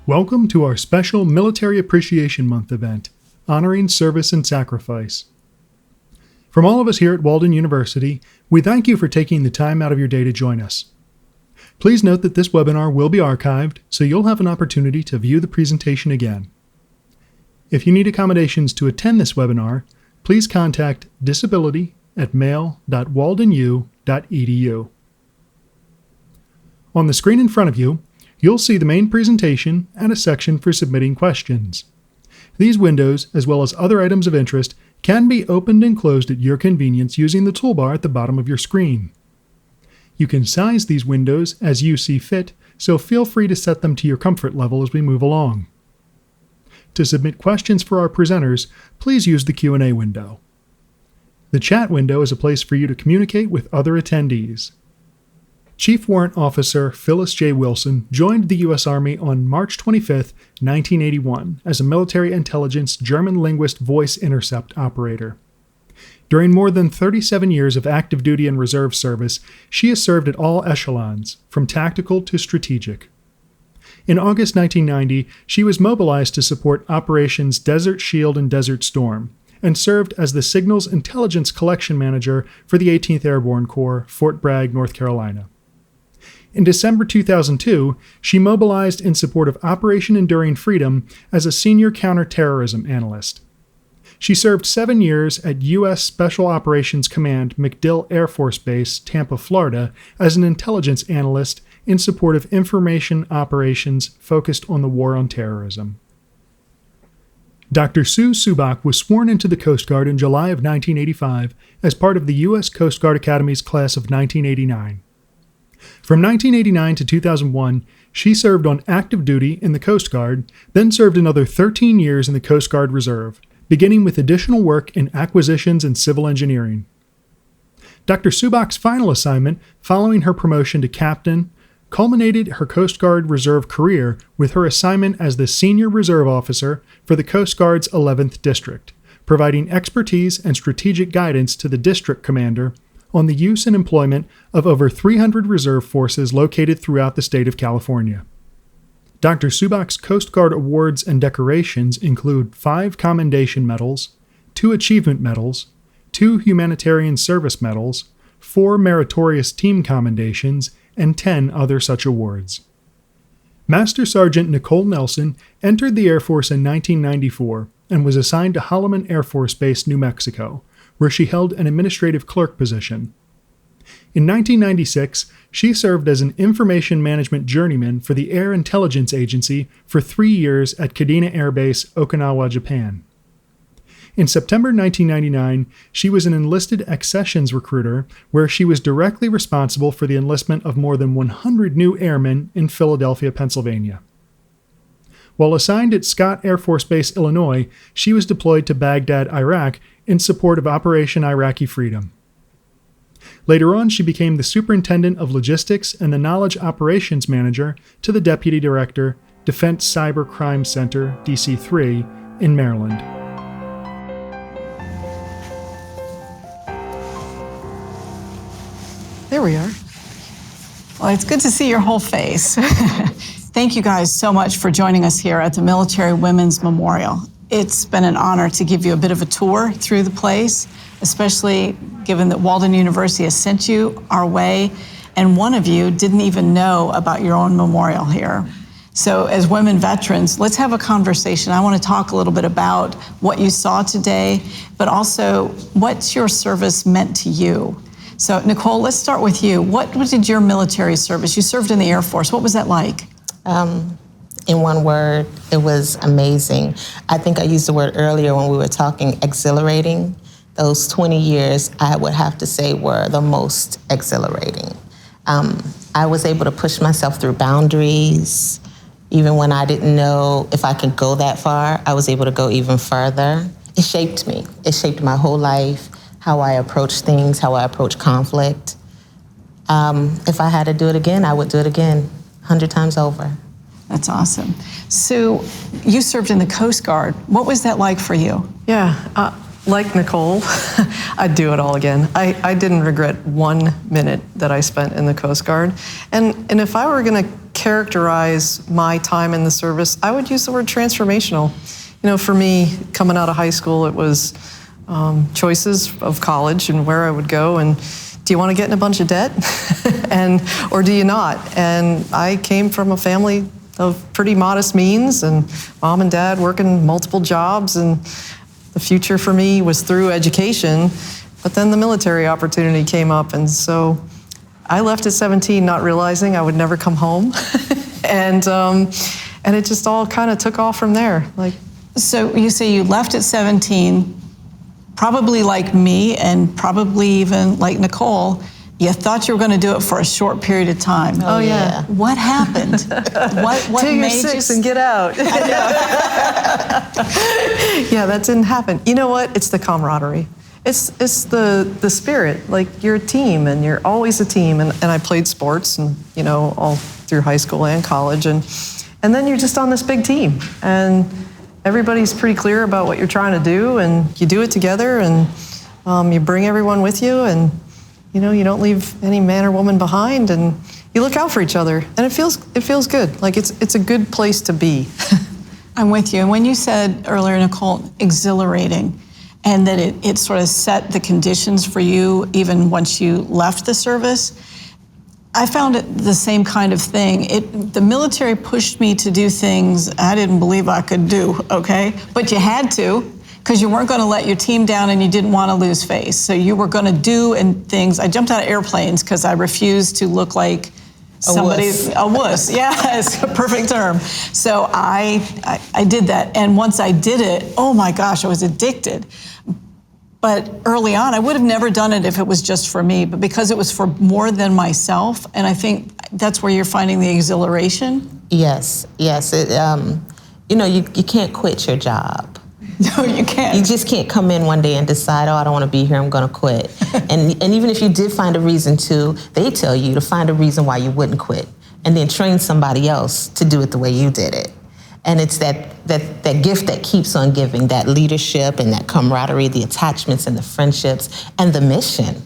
Welcome to our special Military Appreciation Month event, honoring service and sacrifice. From all of us here at Walden University, we thank you for taking the time out of your day to join us. Please note that this webinar will be archived, so you'll have an opportunity to view the presentation again. If you need accommodations to attend this webinar, please contact disability@mail.waldenu.edu. On the screen in front of you, you'll see the main presentation and a section for submitting questions. These windows, as well as other items of interest, can be opened and closed at your convenience using the toolbar at the bottom of your screen. You can size these windows as you see fit, so feel free to set them to your comfort level as we move along. To submit questions for our presenters, please use the Q&A window. The chat window is a place for you to communicate with other attendees. Chief Warrant Officer Phyllis J. Wilson joined the U.S. Army on March 25, 1981, as a military intelligence German linguist voice intercept operator. During more than 37 years of active duty and reserve service, she has served at all echelons, from tactical to strategic. In August 1990, she was mobilized to support Operations Desert Shield and Desert Storm, and served as the Signals Intelligence Collection Manager for the 18th Airborne Corps, Fort Bragg, North Carolina. In December 2002, she mobilized in support of Operation Enduring Freedom as a senior counterterrorism analyst. She served 7 years at U.S. Special Operations Command MacDill Air Force Base, Tampa, Florida, as an intelligence analyst in support of information operations focused on the war on terrorism. Dr. Sue Subocz was sworn into the Coast Guard in July of 1985 as part of the U.S. Coast Guard Academy's class of 1989. From 1989 to 2001, she served on active duty in the Coast Guard, then served another 13 years in the Coast Guard Reserve, beginning with additional work in acquisitions and civil engineering. Dr. Subocz's final assignment, following her promotion to captain, culminated her Coast Guard Reserve career with her assignment as the Senior Reserve Officer for the Coast Guard's 11th District, providing expertise and strategic guidance to the district commander on the use and employment of over 300 reserve forces located throughout the state of California. Dr. Subocz's Coast Guard awards and decorations include 5 Commendation Medals, 2 Achievement Medals, 2 Humanitarian Service Medals, 4 Meritorious Team Commendations, and 10 other such awards. Master Sergeant Nicole Nelson entered the Air Force in 1994 and was assigned to Holloman Air Force Base, New Mexico, where she held an administrative clerk position. In 1996, she served as an information management journeyman for the Air Intelligence Agency for 3 years at Kadena Air Base, Okinawa, Japan. In September 1999, she was an enlisted accessions recruiter, where she was directly responsible for the enlistment of more than 100 new airmen in Philadelphia, Pennsylvania. While assigned at Scott Air Force Base, Illinois, she was deployed to Baghdad, Iraq, in support of Operation Iraqi Freedom. Later on, she became the Superintendent of Logistics and the Knowledge Operations Manager to the Deputy Director, Defense Cyber Crime Center, DC-3, in Maryland. There we are. Well, it's good to see your whole face. Thank you guys so much for joining us here at the Military Women's Memorial. It's been an honor to give you a bit of a tour through the place, especially given that Walden University has sent you our way, and one of you didn't even know about your own memorial here. So as women veterans, let's have a conversation. I want to talk a little bit about what you saw today, but also what's your service meant to you. So Nicole, let's start with you. What did your military service? You served in the Air Force. What was that like? In one word, it was amazing. I think I used the word earlier when we were talking, exhilarating. Those 20 years, I would have to say, were the most exhilarating. I was able to push myself through boundaries. Even when I didn't know if I could go that far, I was able to go even further. It shaped me. It shaped my whole life, how I approach things, how I approach conflict. If I had to do it again, I would do it again, 100 times over. That's awesome. Sue, you served in the Coast Guard. What was that like for you? Yeah, like Nicole, I'd do it all again. I didn't regret 1 minute that I spent in the Coast Guard. And if I were gonna characterize my time in the service, I would use the word transformational. You know, for me, coming out of high school, it was choices of college and where I would go, and do you want to get in a bunch of debt? or do you not? And I came from a family of pretty modest means, and mom and dad working multiple jobs, and the future for me was through education, but then the military opportunity came up, and so I left at 17 not realizing I would never come home. and it just all kind of took off from there. So you say you left at 17, probably like me and probably even like Nicole, you thought you were going to do it for a short period of time. Oh yeah. What happened? What Do your made 6 you... and get out. Yeah, that didn't happen. You know what? It's the camaraderie. It's the spirit. Like, you're a team, and you're always a team. And I played sports, and you know, all through high school and college, and then you're just on this big team, and everybody's pretty clear about what you're trying to do, and you do it together, and you bring everyone with you, and you know, you don't leave any man or woman behind, and you look out for each other, and it feels good. Like, it's a good place to be. I'm with you. And when you said earlier, Nicole, exhilarating, and that it sort of set the conditions for you even once you left the service, I found it the same kind of thing. The military pushed me to do things I didn't believe I could do, okay? But you had to, because you weren't going to let your team down, and you didn't want to lose face. So you were going to do things. I jumped out of airplanes because I refused to look like somebody, a wuss. Yeah, it's a perfect term. So I did that, and once I did it, oh my gosh, I was addicted. But early on, I would have never done it if it was just for me, but because it was for more than myself, and I think that's where you're finding the exhilaration. Yes. You know, you can't quit your job. No, you can't. You just can't come in one day and decide, oh, I don't want to be here, I'm going to quit. and even if you did find a reason to, they tell you to find a reason why you wouldn't quit, and then train somebody else to do it the way you did it. And it's that gift that keeps on giving, that leadership and that camaraderie, the attachments and the friendships and the mission.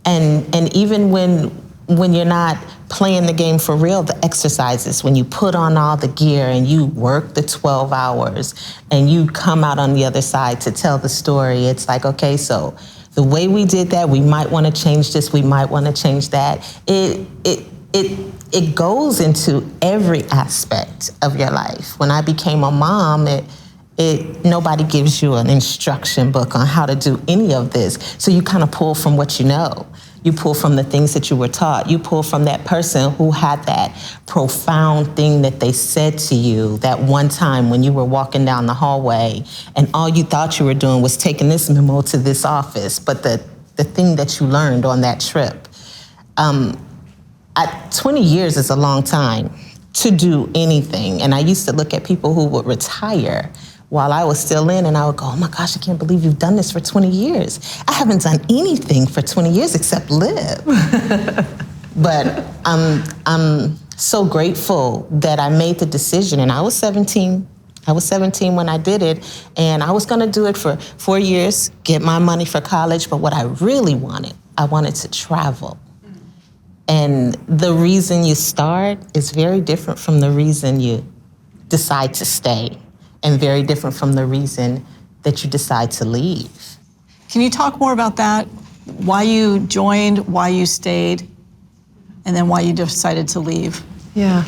And even when you're not playing the game for real, the exercises, when you put on all the gear and you work the 12 hours and you come out on the other side to tell the story, it's like, okay, so the way we did that, we might want to change this, we might want to change that. It goes into every aspect of your life. When I became a mom, nobody gives you an instruction book on how to do any of this. So you kind of pull from what you know. You pull from the things that you were taught. You pull from that person who had that profound thing that they said to you that one time when you were walking down the hallway, and all you thought you were doing was taking this memo to this office, but the thing that you learned on that trip. 20 years is a long time to do anything. And I used to look at people who would retire while I was still in, and I would go, oh my gosh, I can't believe you've done this for 20 years. I haven't done anything for 20 years except live. But I'm so grateful that I made the decision, and I was 17. I was 17 when I did it, and I was gonna do it for 4 years, get my money for college, but what I really wanted, I wanted to travel. And the reason you start is very different from the reason you decide to stay, and very different from the reason that you decide to leave. Can you talk more about that? Why you joined, why you stayed, and then why you decided to leave? Yeah,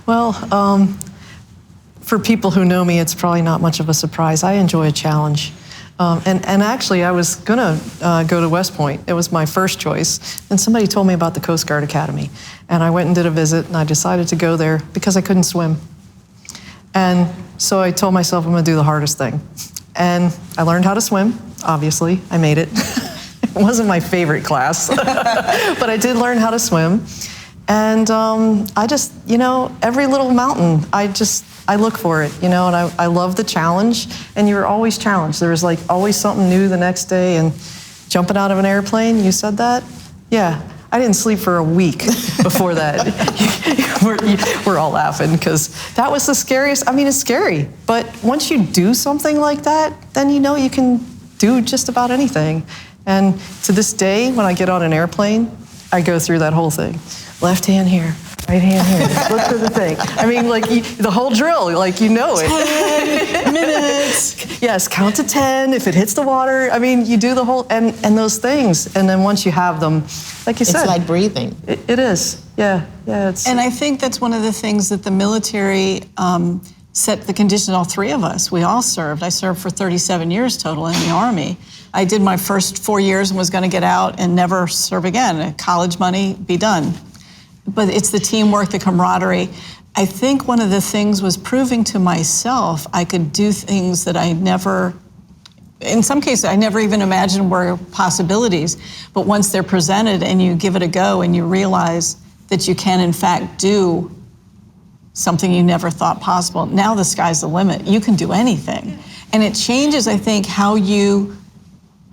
well, for people who know me, it's probably not much of a surprise. I enjoy a challenge. And actually, I was gonna go to West Point. It was my first choice. And somebody told me about the Coast Guard Academy. And I went and did a visit, and I decided to go there because I couldn't swim. And so I told myself I'm gonna do the hardest thing. And I learned how to swim, obviously. I made it. It wasn't my favorite class, but I did learn how to swim. And I just, you know, every little mountain, I look for it, you know, and I love the challenge, and you were always challenged. There was like always something new the next day, and jumping out of an airplane, you said that? Yeah, I didn't sleep for a week before that. We're all laughing because that was the scariest. I mean, it's scary, but once you do something like that, then you know you can do just about anything. And to this day, when I get on an airplane, I go through that whole thing. Left hand here, Right hand here. Look for the thing. I mean, like the whole drill, like you know it. 10 minutes. Yes, count to 10. If it hits the water, I mean, you do the whole, and those things. And then once you have them, like you said. It's like breathing. It is, yeah. It's. And I think that's one of the things that the military set the condition, all three of us. We all served. I served for 37 years total in the Army. I did my first 4 years and was going to get out and never serve again. College money, be done. But it's the teamwork, the camaraderie. I think one of the things was proving to myself I could do things that I never, in some cases, I never even imagined were possibilities. But once they're presented and you give it a go and you realize that you can, in fact, do something you never thought possible, now the sky's the limit. You can do anything. And it changes, I think, how you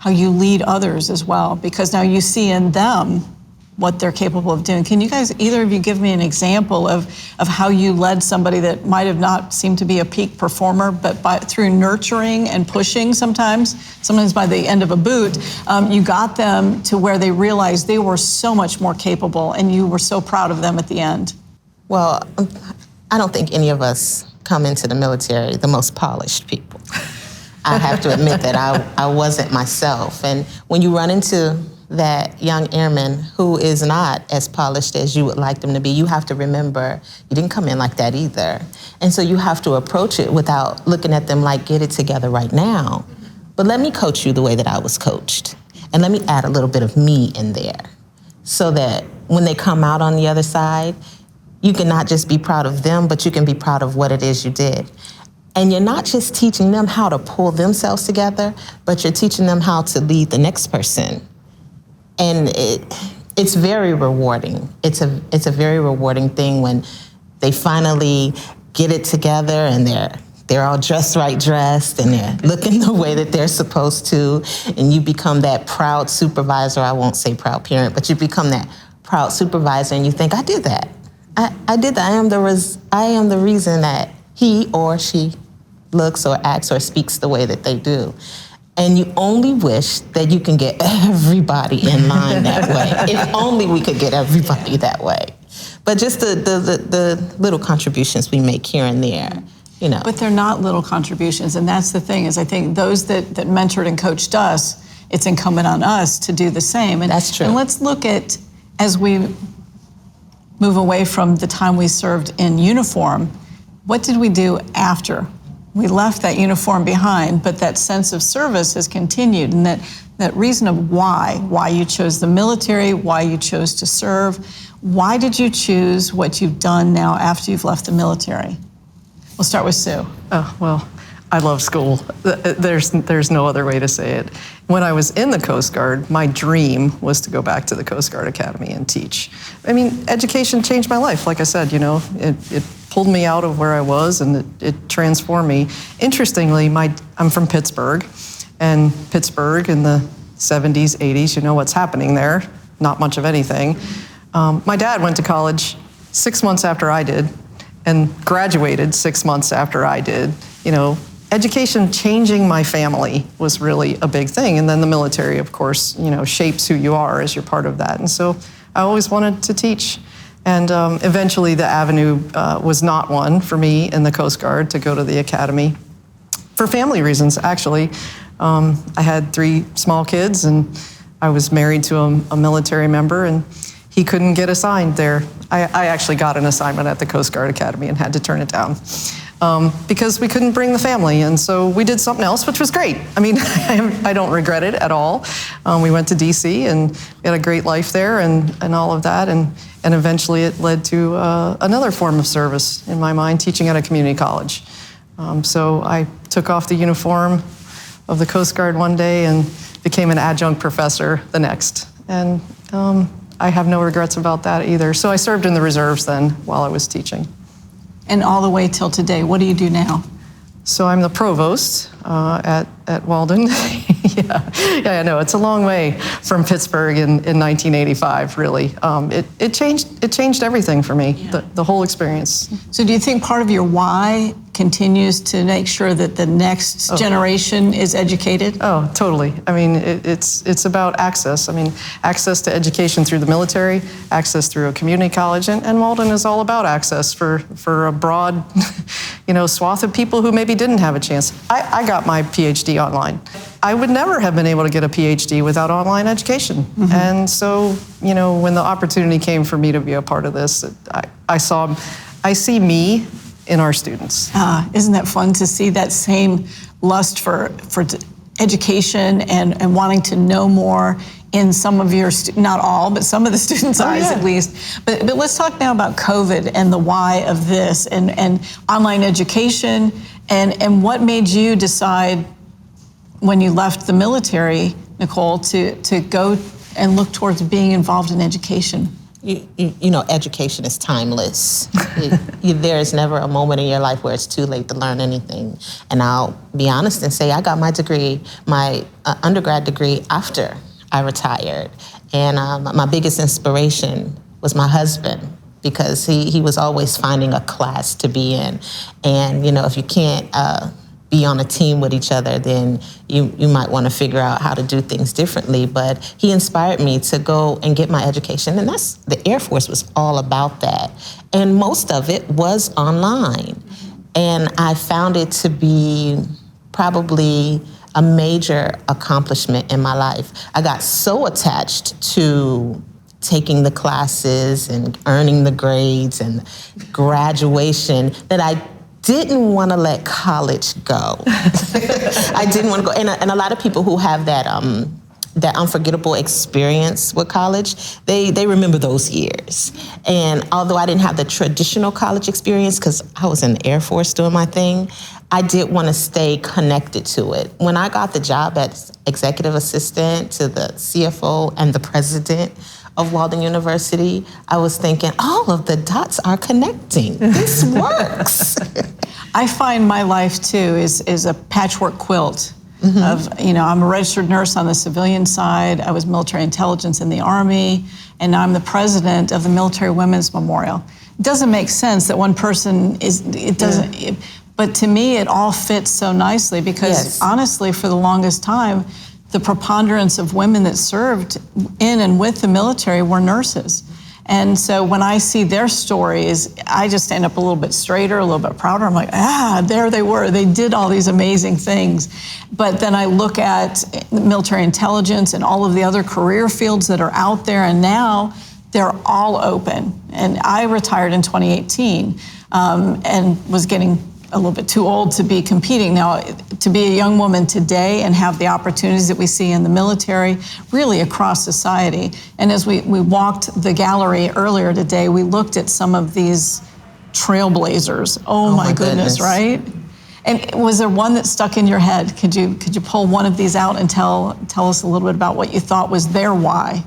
lead others as well, because now you see in them what they're capable of doing. Can you guys, either of you, give me an example of how you led somebody that might have not seemed to be a peak performer, but through nurturing and pushing sometimes by the end of a boot, you got them to where they realized they were so much more capable and you were so proud of them at the end? Well, I don't think any of us come into the military the most polished people. I have to admit that I wasn't myself. And when you run into that young airman who is not as polished as you would like them to be, you have to remember you didn't come in like that either. And so you have to approach it without looking at them like, get it together right now. But let me coach you the way that I was coached. And let me add a little bit of me in there so that when they come out on the other side, you can not just be proud of them, but you can be proud of what it is you did. And you're not just teaching them how to pull themselves together, but you're teaching them how to lead the next person. And it's very rewarding. It's a very rewarding thing when they finally get it together and they're all dressed and they're looking the way that they're supposed to, and you become that proud supervisor. I won't say proud parent, but you become that proud supervisor, and you think, I did that. I did that. I am the reason that he or she looks or acts or speaks the way that they do. And you only wish that you can get everybody in line that way. If only we could get everybody that way. But just the little contributions we make here and there, you know. But they're not little contributions, and that's the thing, is I think those that mentored and coached us, it's incumbent on us to do the same. And that's true. And let's look at, as we move away from the time we served in uniform, what did we do after? We left that uniform behind, but that sense of service has continued, and that reason of why you chose the military, why you chose to serve. Why did you choose what you've done now after you've left the military? We'll start with Sue. Oh, well, I love school. There's no other way to say it. When I was in the Coast Guard, my dream was to go back to the Coast Guard Academy and teach. I mean, education changed my life. Like I said, you know, it pulled me out of where I was, and it transformed me. Interestingly, I'm from Pittsburgh, and Pittsburgh in the 70s, 80s, you know what's happening there. Not much of anything. My dad went to college 6 months after I did, and graduated 6 months after I did. You know, education changing my family was really a big thing. And then the military, of course, you know, shapes who you are as you're part of that. And so I always wanted to teach. And eventually the avenue was not one for me in the Coast Guard to go to the academy. For family reasons, actually. I had 3 small kids, and I was married to a military member, and he couldn't get assigned there. I actually got an assignment at the Coast Guard Academy and had to turn it down because we couldn't bring the family. And so we did something else, which was great. I mean, I don't regret it at all. We went to DC, and we had a great life there and all of that. And eventually it led to another form of service in my mind, teaching at a community college. So I took off the uniform of the Coast Guard one day and became an adjunct professor the next. And I have no regrets about that either. So I served in the reserves then while I was teaching. And all the way till today, what do you do now? So I'm the provost at Walden Yeah, I know. It's a long way from Pittsburgh in 1985, really. It changed everything for me, the whole experience. So do you think part of your why continues to make sure that the next generation is educated? Oh, totally. I mean, it's about access. I mean, access to education through the military, access through a community college, and Walden is all about access for a broad, swath of people who maybe didn't have a chance. I got my PhD online. I would never have been able to get a PhD without online education. Mm-hmm. And so, when the opportunity came for me to be a part of this, I see me in our students. Isn't that fun to see that same lust for education and wanting to know more in some of your, not all, but some of the students' eyes at least. But let's talk now about COVID and the why of this and online education and what made you decide when you left the military, Nicole, to go and look towards being involved in education? Education is timeless. There is never a moment in your life where it's too late to learn anything. And I'll be honest and say I got my degree, my undergrad degree, after I retired. And my biggest inspiration was my husband, because he was always finding a class to be in. And, if you can't be on a team with each other, then you might want to figure out how to do things differently. But he inspired me to go and get my education, and the Air Force was all about that. And most of it was online. And I found it to be probably a major accomplishment in my life. I got so attached to taking the classes and earning the grades and graduation that I didn't want to let college go. I didn't want to go. And a lot of people who have that unforgettable experience with college, they remember those years. And although I didn't have the traditional college experience, because I was in the Air Force doing my thing, I did want to stay connected to it. When I got the job as executive assistant to the CFO and the president of Walden University, I was thinking, all of the dots are connecting. This works. I find my life too is a patchwork quilt. Mm-hmm. I'm a registered nurse on the civilian side. I was military intelligence in the Army, and now I'm the president of the Military Women's Memorial. It doesn't make sense that one person but to me it all fits so nicely because honestly, for the longest time, the preponderance of women that served in and with the military were nurses. And so when I see their stories, I just stand up a little bit straighter, a little bit prouder. I'm like, there they were. They did all these amazing things. But then I look at military intelligence and all of the other career fields that are out there, and now they're all open. And I retired in 2018 and was getting a little bit too old to be competing. Now, to be a young woman today and have the opportunities that we see in the military, really across society. And as we walked the gallery earlier today, we looked at some of these trailblazers. Oh my goodness, right? And was there one that stuck in your head? Could you pull one of these out and tell us a little bit about what you thought was their why?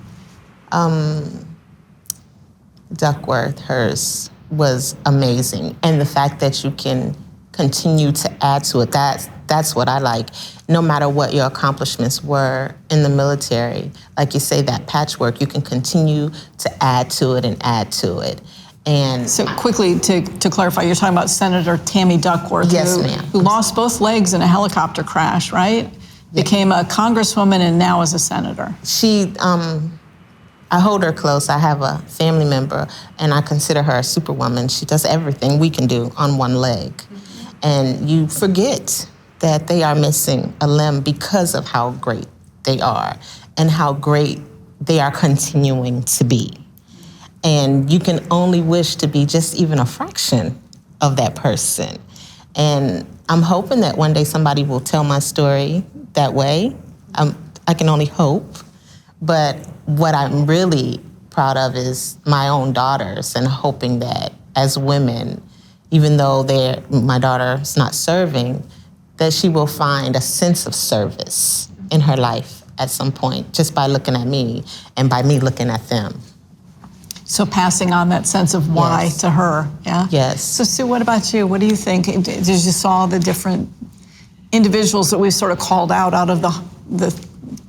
Duckworth, hers was amazing. And the fact that you can continue to add to it, that's what I like. No matter what your accomplishments were in the military, like you say, that patchwork, you can continue to add to it and add to it. And so quickly to clarify, you're talking about Senator Tammy Duckworth, yes, ma'am, who lost both legs in a helicopter crash, right? Yes. Became a congresswoman and now is a senator. She, I hold her close. I have a family member and I consider her a superwoman. She does everything we can do on one leg. And you forget that they are missing a limb because of how great they are and how great they are continuing to be. And you can only wish to be just even a fraction of that person. And I'm hoping that one day somebody will tell my story that way. I can only hope. But what I'm really proud of is my own daughters and hoping that as women, even though my daughter's not serving, that she will find a sense of service in her life at some point, just by looking at me and by me looking at them. So passing on that sense of why to her, yeah? Yes. So Sue, what about you? What do you think? Did you saw the different individuals that we sort of called out of the the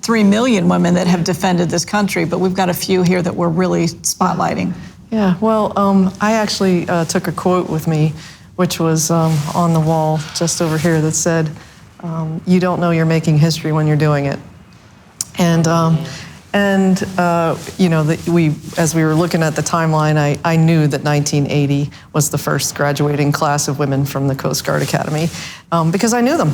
3 million women that have defended this country, but we've got a few here that we're really spotlighting. Yeah, well, I actually took a quote with me, which was on the wall just over here that said, "You don't know you're making history when you're doing it." And you know, as we were looking at the timeline, I knew that 1980 was the first graduating class of women from the Coast Guard Academy because I knew them.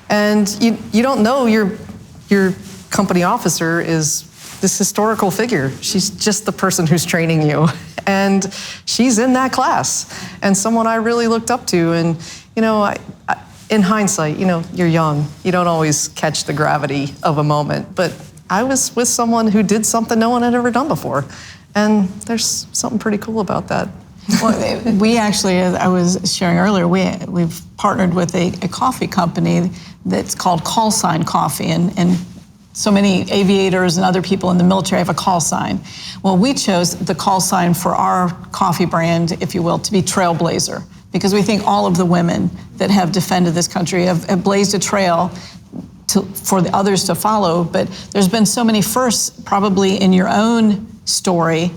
And you don't know your company officer is this historical figure. She's just the person who's training you. And she's in that class and someone I really looked up to. And, you know, in hindsight, you know, you're young. You don't always catch the gravity of a moment. But I was with someone who did something no one had ever done before. And there's something pretty cool about that. Well, we actually, as I was sharing earlier, we've partnered with a coffee company that's called Call Sign Coffee. And so many aviators and other people in the military have a call sign. Well, we chose the call sign for our coffee brand, if you will, to be Trailblazer, because we think all of the women that have defended this country have blazed a trail for the others to follow. But there's been so many firsts probably in your own story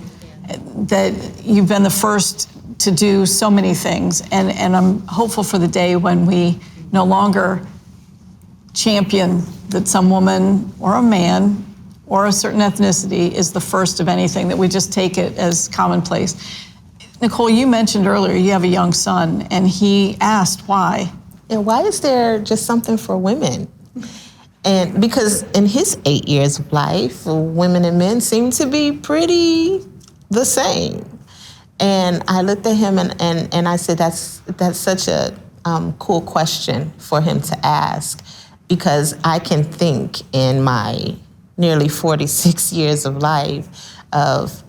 that you've been the first to do so many things. And I'm hopeful for the day when we no longer champion that some woman or a man or a certain ethnicity is the first of anything, that we just take it as commonplace. Nicole, you mentioned earlier you have a young son, and he asked why. Yeah, why is there just something for women? And because in his 8 years of life, women and men seem to be pretty the same. And I looked at him and I said, that's such a cool question for him to ask, because I can think in my nearly 46 years of life of,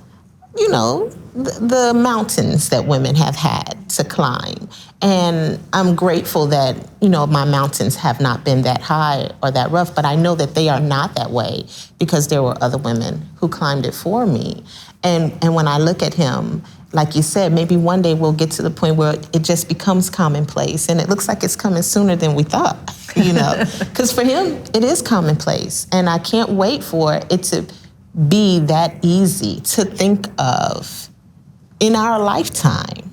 you know, the mountains that women have had to climb. And I'm grateful that, you know, my mountains have not been that high or that rough, but I know that they are not that way because there were other women who climbed it for me. And when I look at him, like you said, maybe one day we'll get to the point where it just becomes commonplace, and it looks like it's coming sooner than we thought, you know, because for him, it is commonplace. And I can't wait for it to be that easy to think of in our lifetime.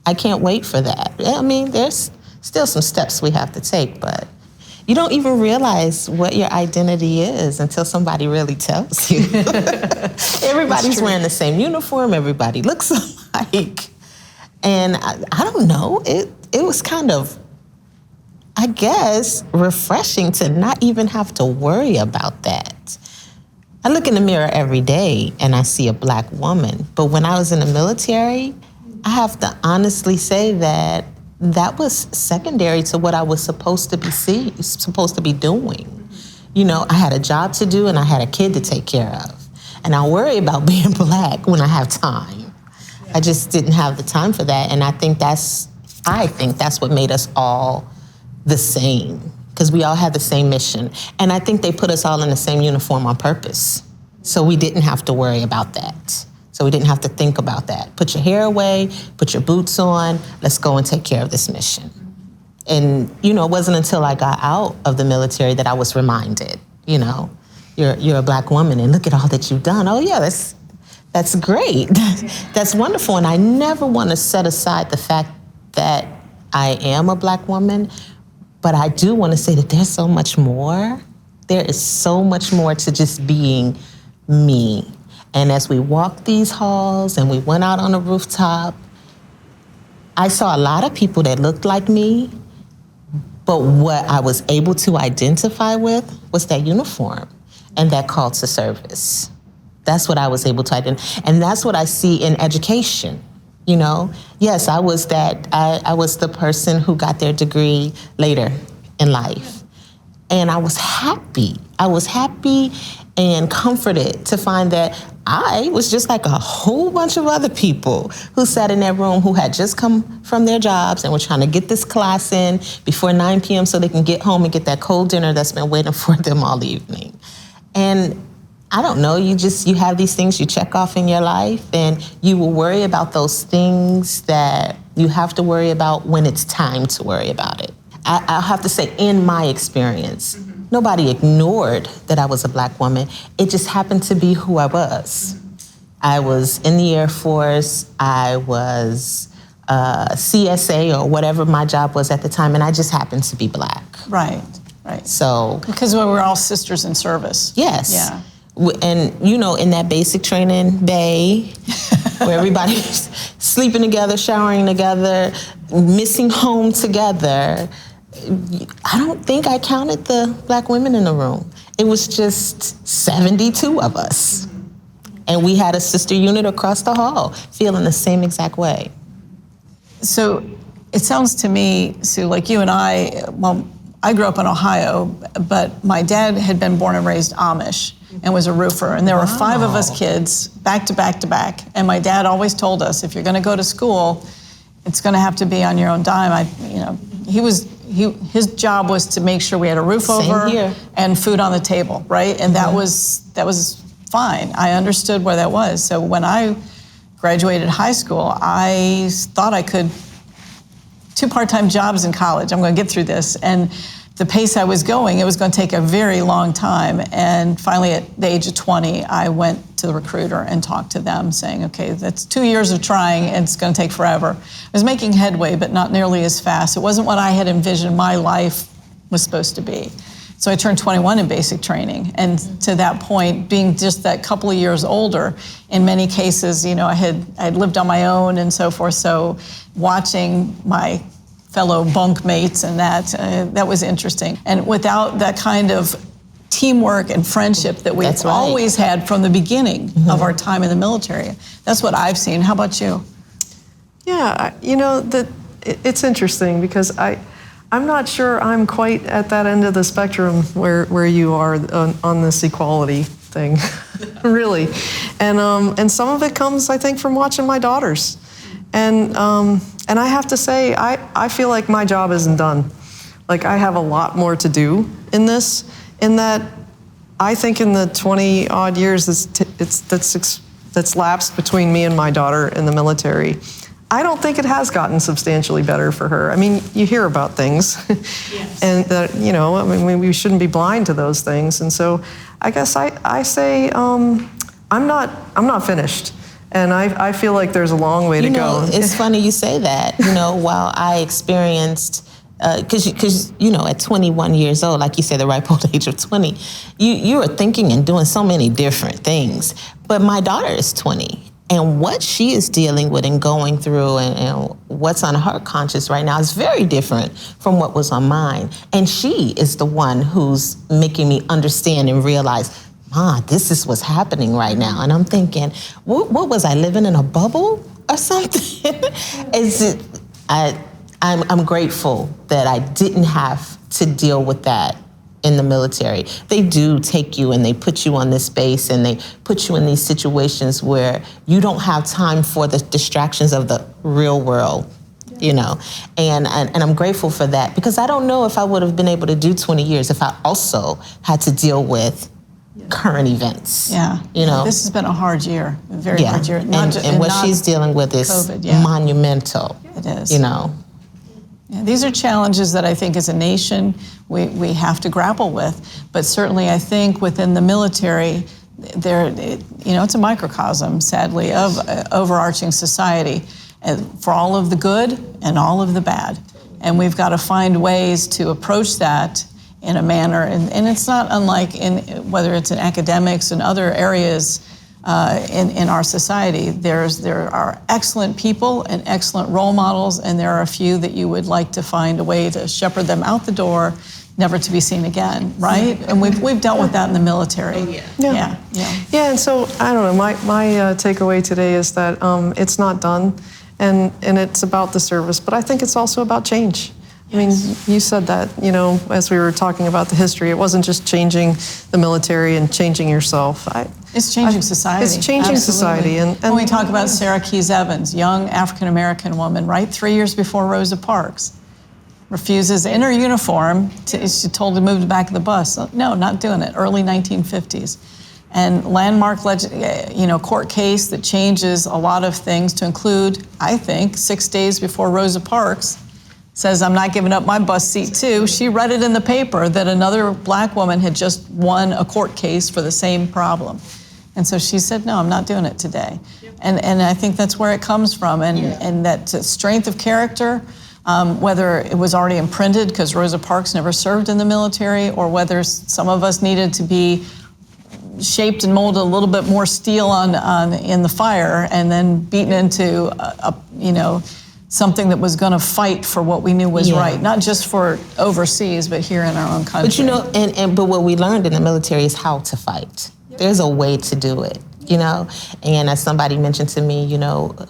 I can't wait for that. I mean, there's still some steps we have to take, but you don't even realize what your identity is until somebody really tells you. Everybody's wearing the same uniform, everybody looks alike. And I don't know, it was kind of, I guess, refreshing to not even have to worry about that. I look in the mirror every day and I see a Black woman, but when I was in the military, I have to honestly say that was secondary to what I was supposed to be doing. You know, I had a job to do and I had a kid to take care of. And I worry about being Black when I have time. I just didn't have the time for that. And I think that's what made us all the same, because we all had the same mission. And I think they put us all in the same uniform on purpose. So we didn't have to worry about that. So we didn't have to think about that. Put your hair away, put your boots on, let's go and take care of this mission. And, you know, it wasn't until I got out of the military that I was reminded, you know, you're a Black woman and look at all that you've done. Oh yeah, that's great. That's wonderful. And I never want to set aside the fact that I am a Black woman, but I do want to say that there's so much more. There is so much more to just being me. And as we walked these halls and we went out on the rooftop, I saw a lot of people that looked like me, but what I was able to identify with was that uniform and that call to service. That's what I was able to identify. And that's what I see in education, you know? Yes, I was the person who got their degree later in life. And I was happy. I was happy and comforted to find that I was just like a whole bunch of other people who sat in that room who had just come from their jobs and were trying to get this class in before 9 p.m. so they can get home and get that cold dinner that's been waiting for them all evening. And I don't know, you have these things you check off in your life, and you will worry about those things that you have to worry about when it's time to worry about it. I'll have to say, in my experience, nobody ignored that I was a Black woman. It just happened to be who I was. I was in the Air Force. I was CSA or whatever my job was at the time, and I just happened to be Black. Right. So because we were all sisters in service. Yes. Yeah. And in that basic training bay, where everybody's sleeping together, showering together, missing home together, I don't think I counted the Black women in the room. It was just 72 of us. And we had a sister unit across the hall feeling the same exact way. So it sounds to me, Sue, like you and I grew up in Ohio, but my dad had been born and raised Amish and was a roofer. And there were 5 of us kids, back to back to back. And my dad always told us, if you're gonna go to school, it's gonna have to be on your own dime. His job was to make sure we had a roof over and food on the table, right? And that was fine. I understood where that was. So when I graduated high school, I thought I could 2 part-time jobs in college. I'm going to get through this. And the pace I was going, it was going to take a very long time. And finally, at the age of 20, I went to the recruiter and talked to them saying, okay, that's 2 years of trying and it's going to take forever. I was making headway, but not nearly as fast. It wasn't what I had envisioned my life was supposed to be. So I turned 21 in basic training. And to that point, being just that couple of years older, in many cases, I had lived on my own and so forth. So watching my fellow bunk mates and that was interesting. And without that kind of teamwork and friendship that we've always had from the beginning of our time in the military, that's what I've seen. How about you? Yeah, it's interesting because I'm not sure I'm quite at that end of the spectrum where you are on this equality thing, really. And some of it comes, I think, from watching my daughters. And I have to say, I feel like my job isn't done. Like I have a lot more to do in this, in that I think in the 20 odd years that's lapsed between me and my daughter in the military, I don't think it has gotten substantially better for her. I mean, you hear about things, yes. And that, we shouldn't be blind to those things. And so I guess I say I'm not finished. And I feel like there's a long way to go. It's funny you say that. While I experienced, because at 21 years old, like you said, the ripe old age of 20, you are thinking and doing so many different things. But my daughter is 20. And what she is dealing with and going through and what's on her conscience right now is very different from what was on mine. And she is the one who's making me understand and realize, this is what's happening right now. And I'm thinking, what was I living in a bubble or something? I'm grateful that I didn't have to deal with that in the military. They do take you and they put you on this base and they put you in these situations where you don't have time for the distractions of the real world, and I'm grateful for that, because I don't know if I would have been able to do 20 years if I also had to deal with current events. Yeah. This has been a hard year, a very hard year. And what she's dealing with is COVID, monumental. It is. Yeah, these are challenges that I think as a nation we have to grapple with. But certainly I think within the military, it's a microcosm, sadly, of overarching society for all of the good and all of the bad. And we've got to find ways to approach that in a manner, and it's not unlike whether it's in academics and other areas in our society. There are excellent people and excellent role models, and there are a few that you would like to find a way to shepherd them out the door, never to be seen again, right? And we've dealt with that in the military. Oh, yeah. Yeah, and so, I don't know, my takeaway today is that it's not done, and it's about the service, but I think it's also about change. I mean, you said that, as we were talking about the history, it wasn't just changing the military and changing yourself. It's changing society. It's changing society. And when we talk about Sarah Keys Evans, young African-American woman, right, 3 years before Rosa Parks, refuses in her uniform, she's told to move to the back of the bus. No, not doing it, early 1950s. And landmark, court case that changes a lot of things to include, I think, 6 days before Rosa Parks, says, I'm not giving up my bus seat too. She read it in the paper that another black woman had just won a court case for the same problem. And so she said, no, I'm not doing it today. And I think that's where it comes from. And that strength of character, whether it was already imprinted because Rosa Parks never served in the military, or whether some of us needed to be shaped and molded a little bit more steel in the fire, and then beaten into something that was going to fight for what we knew was right, not just for overseas, but here in our own country. But but what we learned in the military is how to fight. There's a way to do it, And as somebody mentioned to me,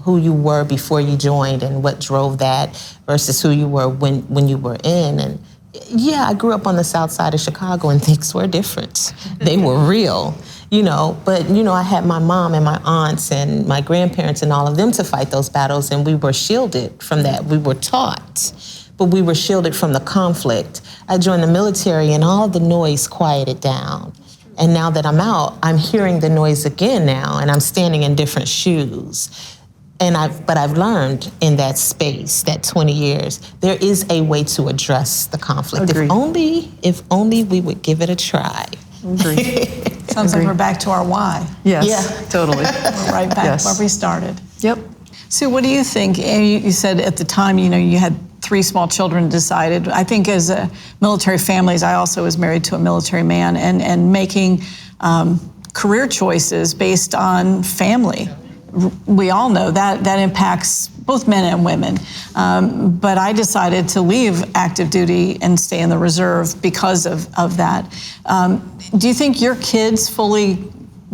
who you were before you joined and what drove that versus who you were when you were in. And yeah, I grew up on the south side of Chicago and things were different. They were real, But, I had my mom and my aunts and my grandparents and all of them to fight those battles, and we were shielded from that. We were taught, but we were shielded from the conflict. I joined the military and all the noise quieted down. And now that I'm out, I'm hearing the noise again now, and I'm standing in different shoes. But I've learned in that space, that 20 years, there is a way to address the conflict. Agreed. If only we would give it a try. Agreed. Sounds like we're back to our why. Yes, Yeah. totally. We're right back where we started. Yep. Sue, what do you think? You said at the time, you had 3 small children, decided. I think as military families, I also was married to a military man, and making career choices based on family. We all know that impacts both men and women. But I decided to leave active duty and stay in the reserve because of that. Do you think your kids fully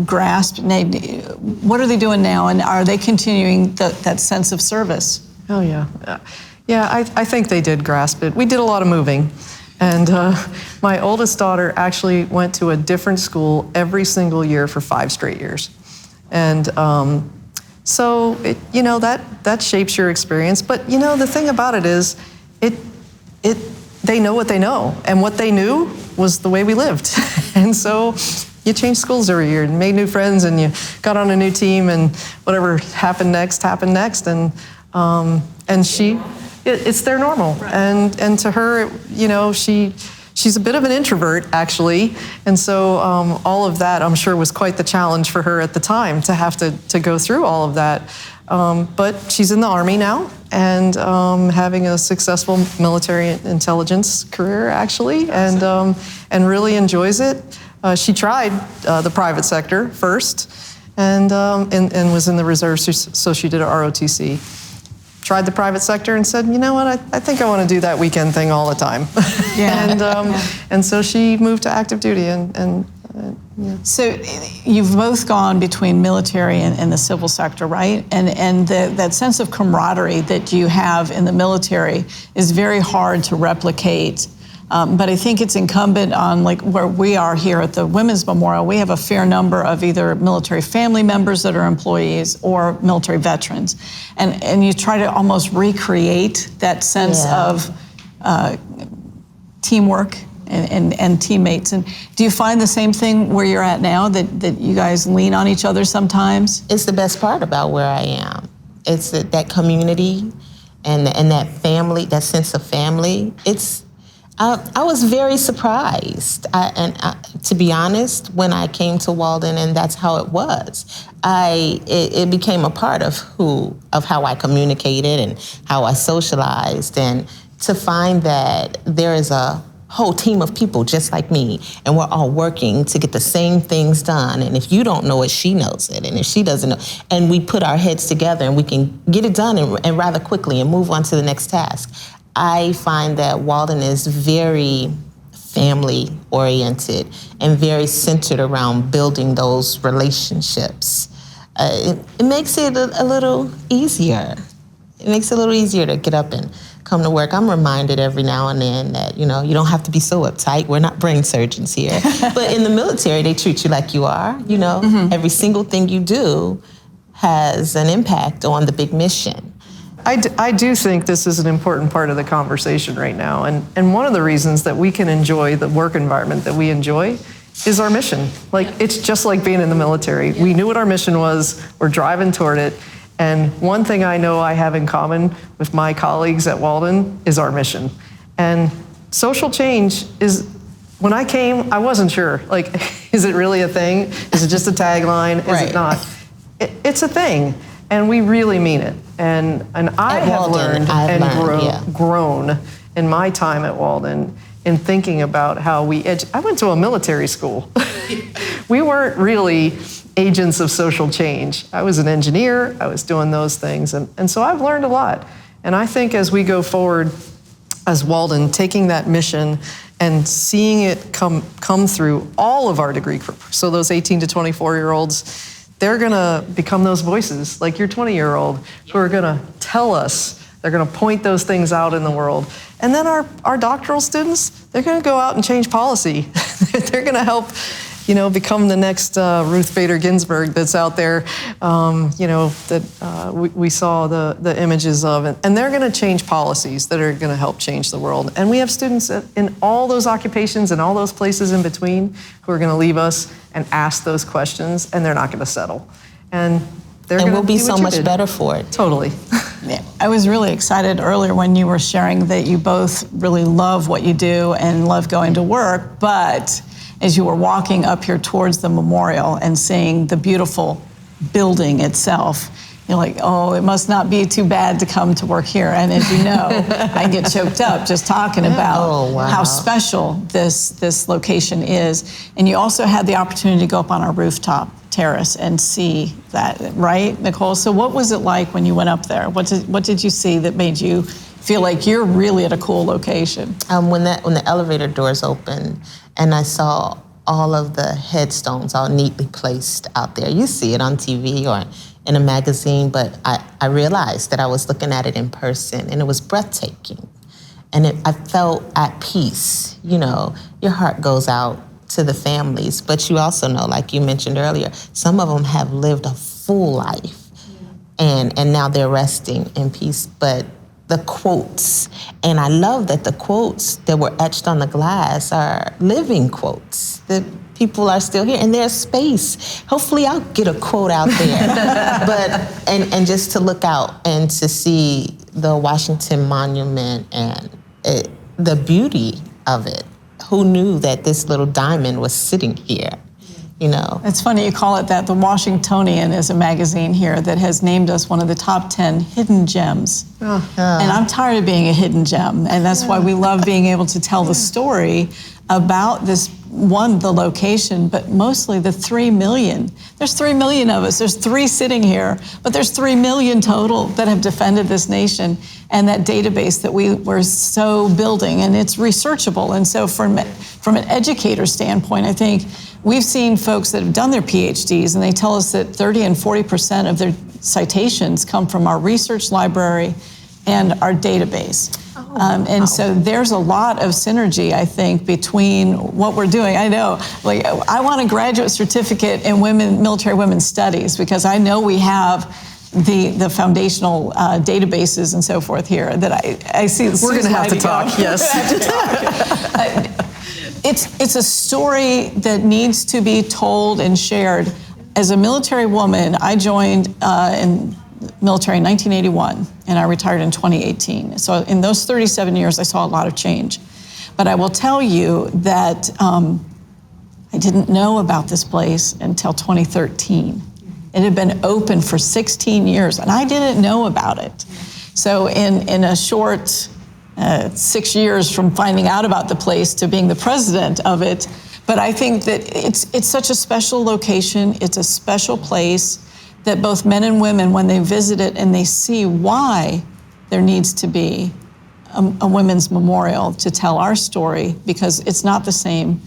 grasp, what are they doing now, and are they continuing that sense of service? Oh, yeah. Yeah, I think they did grasp it. We did a lot of moving. And my oldest daughter actually went to a different school every single year for 5 straight years. And so, that shapes your experience. But, the thing about it is, they know what they know. And what they knew was the way we lived. And so you changed schools every year and made new friends, and you got on a new team, and whatever happened next. And it's their normal. Right. And to her, she's a bit of an introvert, actually. And so all of that, I'm sure, was quite the challenge for her at the time, to have to go through all of that. But she's in the Army now, and having a successful military intelligence career, actually, and really enjoys it. She tried the private sector first, and was in the reserves, so she did a ROTC. Tried the private sector and said, you know what, I think I want to do that weekend thing all the time. Yeah. And so she moved to active duty, and yeah. So you've both gone between military and the civil sector, right? And that sense of camaraderie that you have in the military is very hard to replicate. But I think it's incumbent on, like where we are here at the Women's Memorial, we have a fair number of either military family members that are employees or military veterans. And you try to almost recreate that sense of teamwork and teammates. And do you find the same thing where you're at now, that you guys lean on each other sometimes? It's the best part about where I am. It's that community and that family, that sense of family. I was very surprised, to be honest, when I came to Walden, and that's how it was. It became a part of how I communicated and how I socialized, and to find that there is a whole team of people just like me, and we're all working to get the same things done. And if you don't know it, she knows it, and if she doesn't know, and we put our heads together and we can get it done and rather quickly and move on to the next task. I find that Walden is very family-oriented and very centered around building those relationships. It makes it a little easier. It makes it a little easier to get up and come to work. I'm reminded every now and then that, you don't have to be so uptight. We're not brain surgeons here. But in the military, they treat you like you are. Mm-hmm. Every single thing you do has an impact on the big mission. I do think this is an important part of the conversation right now. And one of the reasons that we can enjoy the work environment that we enjoy is our mission. It's just like being in the military. We knew what our mission was, we're driving toward it, And one thing I know I have in common with my colleagues at Walden is our mission. And social change is, when I came, I wasn't sure, like, is it really a thing? Is it just a tagline? Is it not? It's a thing, and we really mean it. And I have learned and grown in my time at Walden in thinking about how I went to a military school. We weren't really agents of social change. I was an engineer, I was doing those things, and so I've learned a lot. And I think as we go forward as Walden, taking that mission and seeing it come through all of our degree group, so those 18 to 24-year-olds, they're gonna become those voices, like your 20-year-old, who are gonna tell us, they're gonna point those things out in the world. And then our doctoral students, they're gonna go out and change policy. They're gonna help, become the next Ruth Bader Ginsburg that's out there, that we saw the images of. And they're gonna change policies that are gonna help change the world. And we have students in all those occupations and all those places in between who are gonna leave us and ask those questions, and they're not gonna settle. And we'll be so much better for it. Totally. Yeah, I was really excited earlier when you were sharing that you both really love what you do and love going to work, but as you were walking up here towards the memorial and seeing the beautiful building itself, you're like, oh, it must not be too bad to come to work here. And as you know, I get choked up just talking about how special this location is. And you also had the opportunity to go up on our rooftop terrace and see that, right, Nicole? So what was it like when you went up there? What did you see that made you feel like you're really at a cool location? When the elevator doors opened and I saw all of the headstones all neatly placed out there. You see it on TV or in a magazine, but I realized that I was looking at it in person, and it was breathtaking. And I felt at peace. Your heart goes out to the families, but you also know, like you mentioned earlier, some of them have lived a full life, and now they're resting in peace. But the quotes, and I love that the quotes that were etched on the glass are living quotes. The people are still here, and there's space. Hopefully I'll get a quote out there. But and just to look out and to see the Washington Monument and the beauty of it. Who knew that this little diamond was sitting here? It's funny you call it that. The Washingtonian is a magazine here that has named us one of the top 10 hidden gems. And I'm tired of being a hidden gem, and that's why we love being able to tell the story about this, the location, but mostly the 3 million. There's 3 million of us. There's 3 sitting here, but there's 3 million total that have defended this nation, and that database that we were so building, and it's researchable. And so from an educator standpoint, I think we've seen folks that have done their PhDs, and they tell us that 30 and 40% of their citations come from our research library and our database. So there's a lot of synergy, I think, between what we're doing. I know, I want a graduate certificate in military women's studies, because I know we have the foundational databases and so forth here that I see. We're going to have to talk, yes. It's a story that needs to be told and shared. As a military woman, I joined in military in 1981, and I retired in 2018. So in those 37 years, I saw a lot of change. But I will tell you that I didn't know about this place until 2013. It had been open for 16 years, and I didn't know about it. So in a short 6 years from finding out about the place to being the president of it, but I think that it's such a special location, it's a special place that both men and women, when they visit it and they see why there needs to be a women's memorial to tell our story, because it's not the same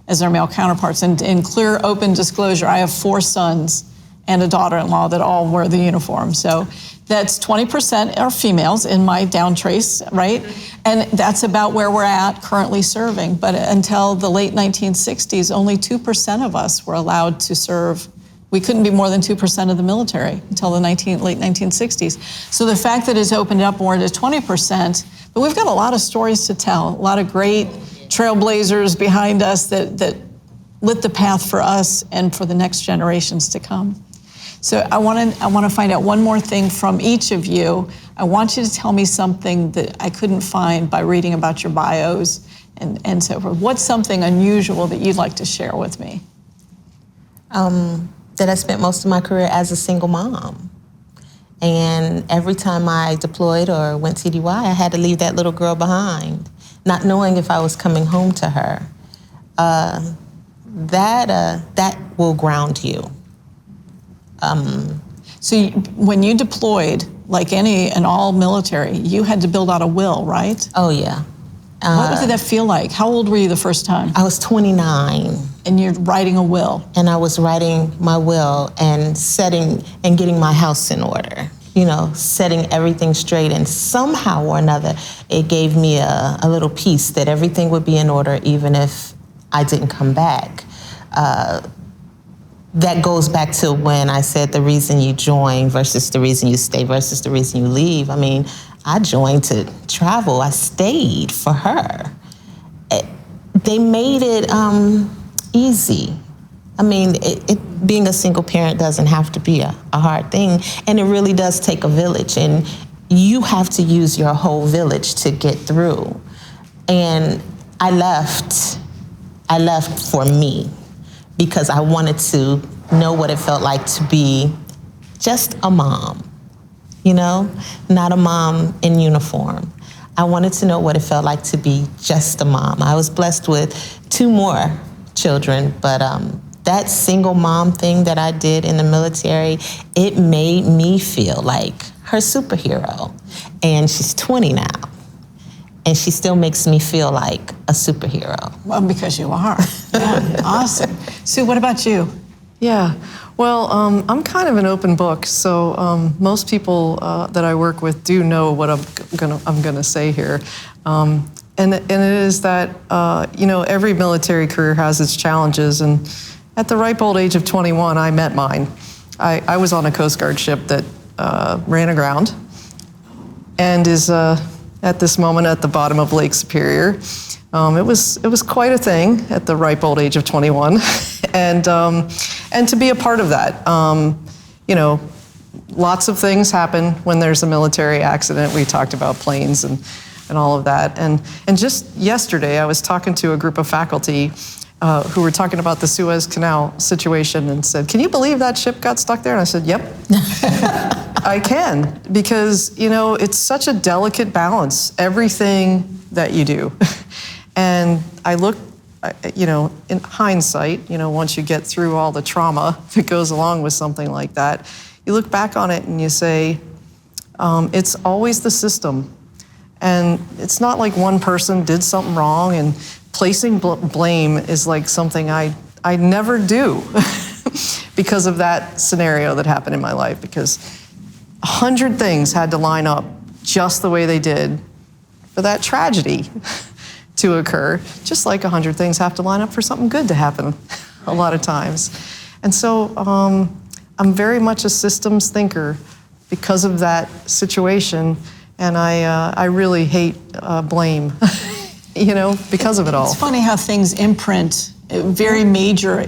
as our male counterparts. And in clear, open disclosure, I have 4 sons and a daughter-in-law that all wear the uniform. So that's 20% are females in my down trace, right? And that's about where we're at currently serving. But until the late 1960s, only 2% of us were allowed to serve. We couldn't be more than 2% of the military until the late 1960s. So the fact that it's opened up more to 20%, but we've got a lot of stories to tell, a lot of great trailblazers behind us that lit the path for us and for the next generations to come. So I want to find out one more thing from each of you. I want you to tell me something that I couldn't find by reading about your bios and so forth. What's something unusual that you'd like to share with me? That I spent most of my career as a single mom. And every time I deployed or went TDY, I had to leave that little girl behind, not knowing if I was coming home to her. That will ground you. So when you deployed, like any and all military, you had to build out a will, right? Oh, yeah. What did that feel like? How old were you the first time? I was 29. And you're writing a will. And I was writing my will and setting and getting my house in order, setting everything straight. And somehow or another, it gave me a little piece that everything would be in order even if I didn't come back. That goes back to when I said the reason you join versus the reason you stay versus the reason you leave. I mean, I joined to travel. I stayed for her. They made it easy. I mean, being a single parent doesn't have to be a hard thing, and it really does take a village, and you have to use your whole village to get through. And I left for me because I wanted to know what it felt like to be just a mom, not a mom in uniform. I wanted to know what it felt like to be just a mom. I was blessed with 2 more children, but that single mom thing that I did in the military, it made me feel like her superhero. And she's 20 now, and she still makes me feel like a superhero. Well, because you are. Yeah, awesome. Sue, what about you? Yeah, well, I'm kind of an open book, so most people that I work with do know what I'm gonna say here, and it is that every military career has its challenges, and at the ripe old age of 21, I met mine. I was on a Coast Guard ship that ran aground, and is at this moment at the bottom of Lake Superior. It was quite a thing at the ripe old age of 21, and to be a part of that, lots of things happen when there's a military accident. We talked about planes and all of that, and just yesterday I was talking to a group of faculty who were talking about the Suez Canal situation and said, "Can you believe that ship got stuck there?" And I said, "Yep." I can, because it's such a delicate balance, everything that you do. And I look, in hindsight, once you get through all the trauma that goes along with something like that, you look back on it and you say, it's always the system. And it's not like one person did something wrong, and placing blame is like something I never do because of that scenario that happened in my life, because 100 things had to line up just the way they did for that tragedy to occur, just like 100 things have to line up for something good to happen a lot of times. And so I'm very much a systems thinker because of that situation, and I really hate blame, because of it all. It's funny how things imprint, very major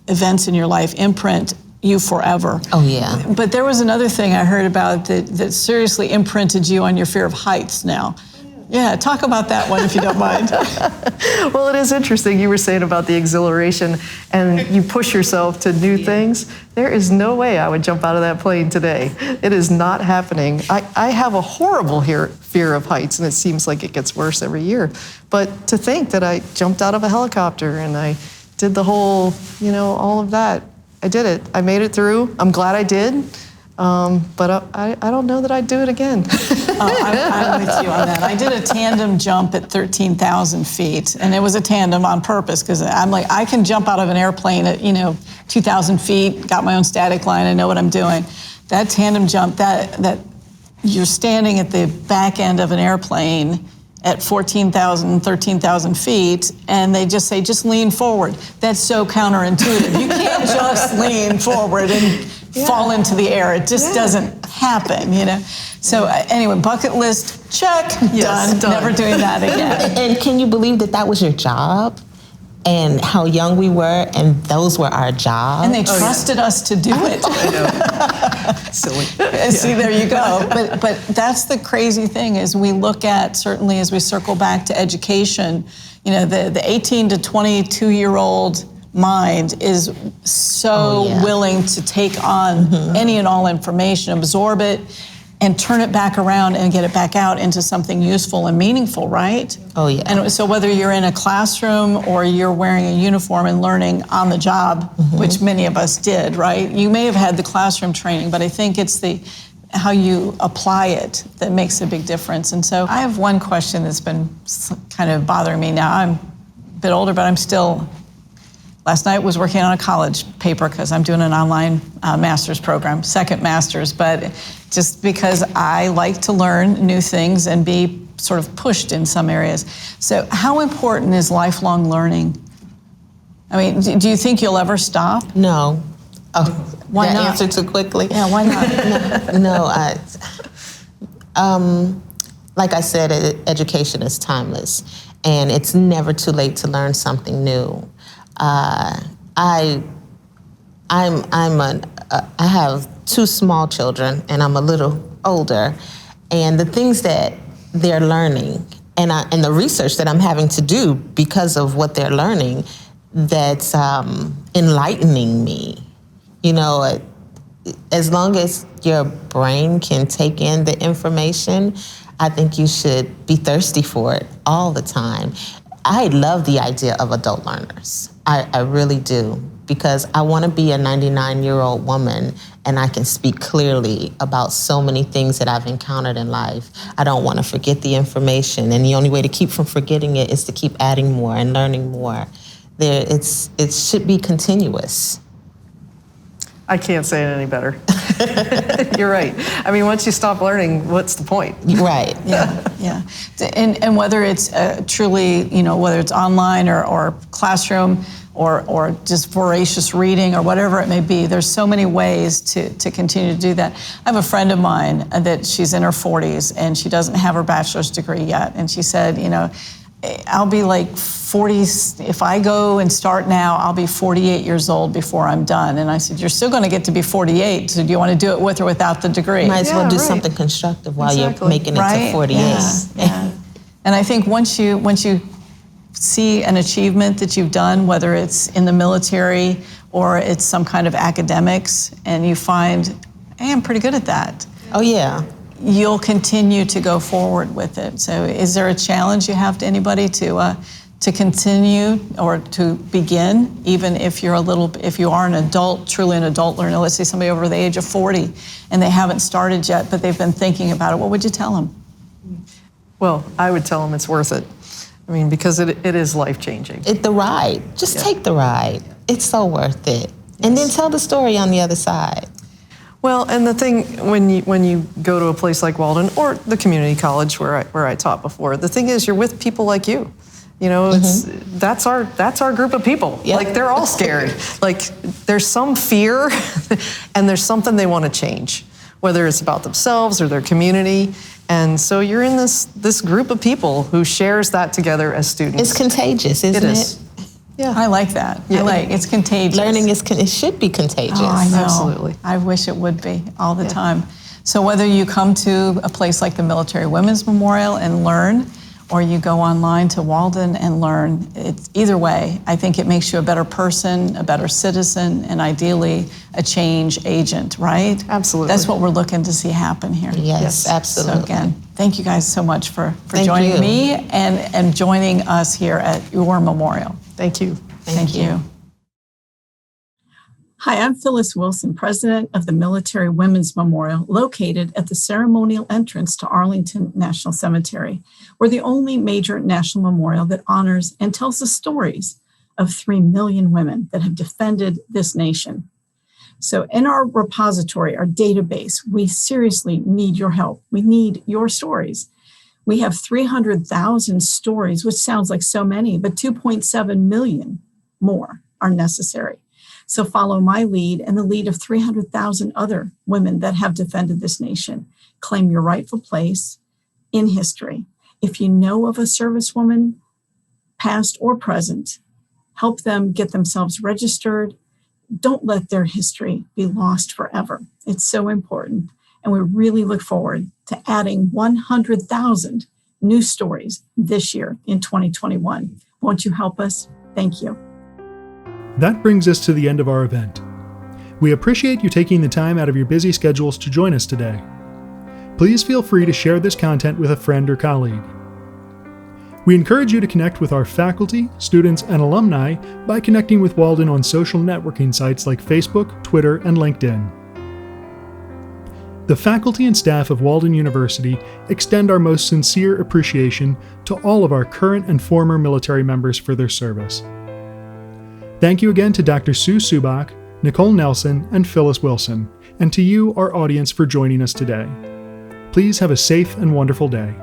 events in your life imprint you forever. Oh, yeah. But there was another thing I heard about that seriously imprinted you on your fear of heights now. Yeah, talk about that one if you don't mind. Well, it is interesting. You were saying about the exhilaration, and you push yourself to new things. There is no way I would jump out of that plane today. It is not happening. I have a horrible fear of heights, and it seems like it gets worse every year. But to think that I jumped out of a helicopter and I did the whole, all of that. I did it. I made it through. I'm glad I did. But I don't know that I'd do it again. I'm with you on that. I did a tandem jump at 13,000 feet, and it was a tandem on purpose, because I'm like, I can jump out of an airplane at 2,000 feet, got my own static line, I know what I'm doing. That tandem jump, that you're standing at the back end of an airplane at 14,000, 13,000 feet, and they just say, just lean forward. That's so counterintuitive. You can't just lean forward and fall into the air. It just doesn't happen, So anyway, bucket list, check, yes, done. Never doing that again. And can you believe that was your job? and how young we were, and those were our jobs. And they trusted us to do it. Silly. See, there you go. But that's the crazy thing is we look at, certainly as we circle back to education, you know, the 18 to 22-year-old mind is so willing to take on any and all information, absorb it, and turn it back around and get it back out into something useful and meaningful, right? Oh, yeah. And so whether you're in a classroom or you're wearing a uniform and learning on the job, which many of us did, right? You may have had the classroom training, but I think it's how you apply it that makes a big difference. And so I have one question that's been kind of bothering me now. I'm a bit older, but I'm still... Last night was working on a college paper because I'm doing an online master's program, second master's, but just because I like to learn new things and be sort of pushed in some areas. So how important is lifelong learning? I mean, do you think you'll ever stop? No. Oh, why not? Answer too quickly? Yeah, why not? No, like I said, education is timeless, and it's never too late to learn something new. I have 2 small children, and I'm a little older, and the things that they're learning, and the research that I'm having to do because of what they're learning, that's enlightening me. You know, as long as your brain can take in the information, I think you should be thirsty for it all the time. I love the idea of adult learners. I really do, because I want to be a 99-year-old woman and I can speak clearly about so many things that I've encountered in life. I don't want to forget the information, and the only way to keep from forgetting it is to keep adding more and learning more. It should be continuous. I can't say it any better. You're right. I mean, once you stop learning, what's the point? Right. Yeah. And whether it's truly, you know, whether it's online or classroom or just voracious reading or whatever it may be, there's so many ways to continue to do that. I have a friend of mine that she's in her 40s and she doesn't have her bachelor's degree yet. And she said, you know, I'll be like 40, if I go and start now, I'll be 48 years old before I'm done. And I said, you're still going to get to be 48, so do you want to do it with or without the degree? Might as well do something constructive while you're making it to 48. Yeah. And I think once you see an achievement that you've done, whether it's in the military or it's some kind of academics, and you find, hey, I'm pretty good at that. Oh, yeah. You'll continue to go forward with it. So is there a challenge you have to anybody to continue or to begin, even if you are an adult, truly an adult learner? Let's say somebody over the age of 40 and they haven't started yet, but they've been thinking about it. What would you tell them? Well, I would tell them it's worth it. I mean, because it is life-changing. The ride. Just take the ride. It's so worth it. And then tell the story on the other side. Well, and the thing, when you go to a place like Walden or the community college where I taught before, the thing is you're with people like you. You know, that's our group of people. Yep. Like, they're all scared. Like, there's some fear and there's something they want to change, whether it's about themselves or their community. And so you're in this group of people who shares that together as students. It's contagious, isn't it? Yeah, I like that. Yeah. It's contagious. Learning it should be contagious. Oh, I know. Absolutely. I wish it would be all the time. So whether you come to a place like the Military Women's Memorial and learn, or you go online to Walden and learn, either way, I think it makes you a better person, a better citizen, and ideally a change agent, right? Absolutely. That's what we're looking to see happen here. Yes, absolutely. So again, thank you guys so much for joining me and joining us here at your memorial. Thank you. Thank you. Hi, I'm Phyllis Wilson, president of the Military Women's Memorial, located at the ceremonial entrance to Arlington National Cemetery. We're the only major national memorial that honors and tells the stories of 3 million women that have defended this nation. So in our repository, our database, we seriously need your help. We need your stories. We have 300,000 stories, which sounds like so many, but 2.7 million more are necessary. So follow my lead and the lead of 300,000 other women that have defended this nation. Claim your rightful place in history. If you know of a servicewoman, past or present, help them get themselves registered. Don't let their history be lost forever. It's so important. And we really look forward to adding 100,000 new stories this year in 2021. Won't you help us? Thank you. That brings us to the end of our event. We appreciate you taking the time out of your busy schedules to join us today. Please feel free to share this content with a friend or colleague. We encourage you to connect with our faculty, students, and alumni by connecting with Walden on social networking sites like Facebook, Twitter, and LinkedIn. The faculty and staff of Walden University extend our most sincere appreciation to all of our current and former military members for their service. Thank you again to Dr. Sue Subocz, Nicole Nelson, and Phyllis Wilson, and to you, our audience, for joining us today. Please have a safe and wonderful day.